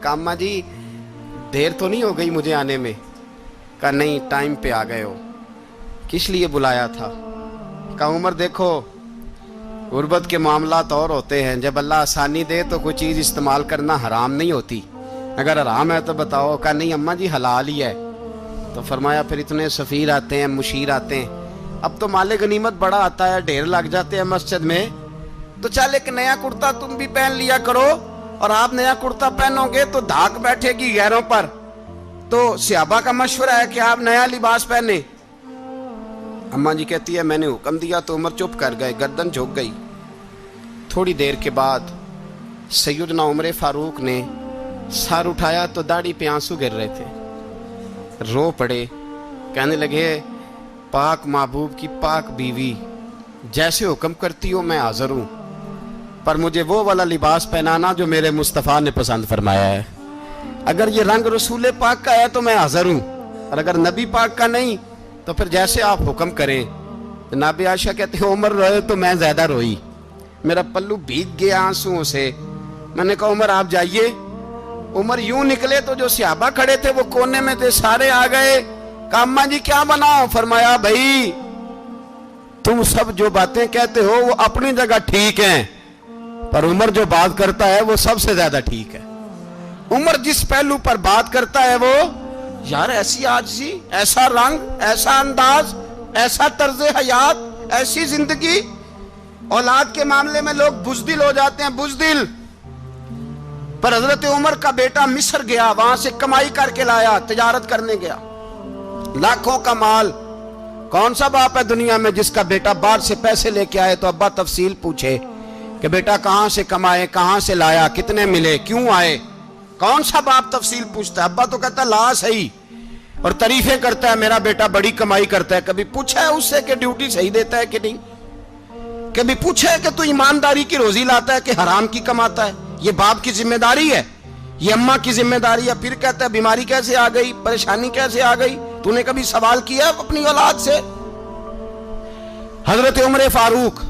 कामा जी देर तो नहीं हो गई मुझे आने में? कहा नहीं, टाइम पे आ गए हो। किस लिए बुलाया था? कहा उमर देखो, गुर्बत के मामलात और होते हैं, जब अल्लाह आसानी दे तो कोई चीज़ इस्तेमाल करना हराम नहीं होती, अगर हराम है तो बताओ। कहा नहीं अम्मा जी हलाल ही है। तो फरमाया फिर इतने सफ़ीर आते हैं, मुशीर आते हैं, अब तो माले गनीमत बड़ा आता है, ढेर लग जाते हैं मस्जिद में, तो चल एक नया कुर्ता तुम भी पहन लिया करो, और आप नया कुर्ता पहनोगे तो धाक बैठेगी गैरों पर। तो सहाबा का मशवरा है कि आप नया लिबास पहने। अम्मा जी कहती है मैंने हुक्म दिया तो उमर चुप कर गए, गर्दन झुक गई। थोड़ी देर के बाद सैयदना उमर फारूक ने सर उठाया तो दाढ़ी पे आंसू गिर रहे थे, रो पड़े, कहने लगे पाक महबूब की पाक बीवी, जैसे हुक्म करती हो मैं हाजिर हूँ, पर मुझे वो वाला लिबास पहनाना जो मेरे मुस्तफ़ा ने पसंद फरमाया है। अगर ये रंग रसूल पाक का है तो मैं हाजिर हूँ, और अगर नबी पाक का नहीं तो फिर जैसे आप हुक्म करें। जनाब आयशा कहते हैं उमर रोए तो मैं ज्यादा रोई, मेरा पल्लू भीग गया आंसुओं से। मैंने कहा उमर आप जाइए। उमर यूं निकले तो जो सहाबा खड़े थे वो कोने में थे, सारे आ गए। कहा अम्मा जी क्या बनाओ? फरमाया भाई तुम सब जो बातें कहते हो वो अपनी जगह ठीक हैं, पर उमर जो बात करता है वो सबसे ज्यादा ठीक है। उमर जिस पहलू पर बात करता है वो, यार ऐसी आजिज़ी, ऐसा रंग, ऐसा अंदाज, ऐसा तर्ज हयात, ऐसी जिंदगी। औलाद के मामले में लोग बुज़दिल हो जाते हैं, बुज़दिल। पर हजरत उमर का बेटा मिस्र गया, वहां से कमाई करके लाया, तिजारत करने गया, लाखों का माल। कौन सा बाप है दुनिया में जिसका बेटा बाहर से पैसे लेके आए तो अब्बा तफसील पूछे कि बेटा कहां से कमाए, कहां से लाया, कितने मिले, क्यों आए? कौन सा बाप तफसील पूछता है? अब्बा तो कहता ला सही, और तारीफें करता है मेरा बेटा बड़ी कमाई करता है। कभी पूछा है उससे कि ड्यूटी सही देता है कि नहीं? कभी पूछा है कि तू ईमानदारी की रोजी लाता है कि हराम की कमाता है? ये बाप की जिम्मेदारी है, ये अम्मा की जिम्मेदारी है। फिर कहता है बीमारी कैसे आ गई, परेशानी कैसे आ गई? तूने कभी सवाल किया अपनी औलाद से? हजरत उमर फारूक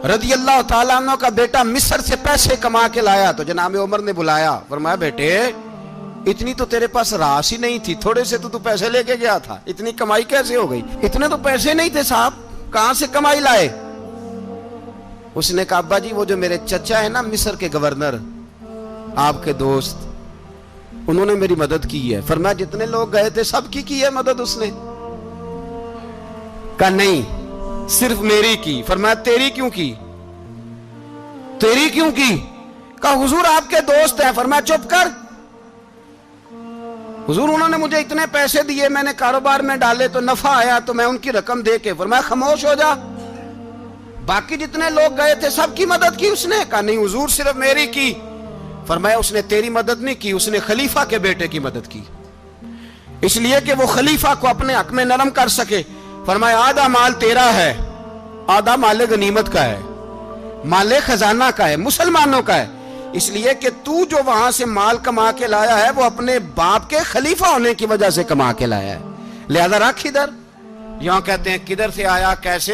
रज़ी अल्लाह ताला अन्हु का बेटा मिस्र से पैसे कमा के लाया, तो जनाब उमर ने बुलाया, फरमाया बेटे इतनी तो तेरे पास रास ही नहीं थी, थोड़े से तो तू पैसे लेके गया था, इतनी कमाई कैसे हो गई? इतने तो पैसे नहीं थे साहब, कहां से कमाई लाए? उसने कहा अब्बा जी वो जो मेरे चचा है ना मिस्र के गवर्नर, आपके दोस्त, उन्होंने मेरी मदद की है। फरमाया जितने लोग गए थे सबकी की है मदद उसने? कहा नहीं सिर्फ मेरी की। फरमाया तेरी क्यों की? तेरी क्यों की? कहा हुजूर आपके दोस्त हैं। फरमाया चुप कर, हुजूर उन्होंने मुझे इतने पैसे दिए, मैंने कारोबार में डाले तो नफा आया तो मैं उनकी रकम दे के। फरमाया खामोश हो जा, बाकी जितने लोग गए थे सबकी मदद की उसने? कहा नहीं हुजूर सिर्फ मेरी की। फरमाया उसने तेरी मदद नहीं की, उसने खलीफा के बेटे की मदद की, इसलिए कि वो खलीफा को अपने हक में नरम कर सके। फरमाया आधा माल तेरा है, आधा माले गनीमत का है, माले खजाना का है, मुसलमानों का है, इसलिए कि तू जो वहां से माल कमा के लाया है वो अपने बाप के खलीफा होने की वजह से कमा के लाया है, लिहाजा रख इधर। यहां कहते हैं किधर से आया, कैसे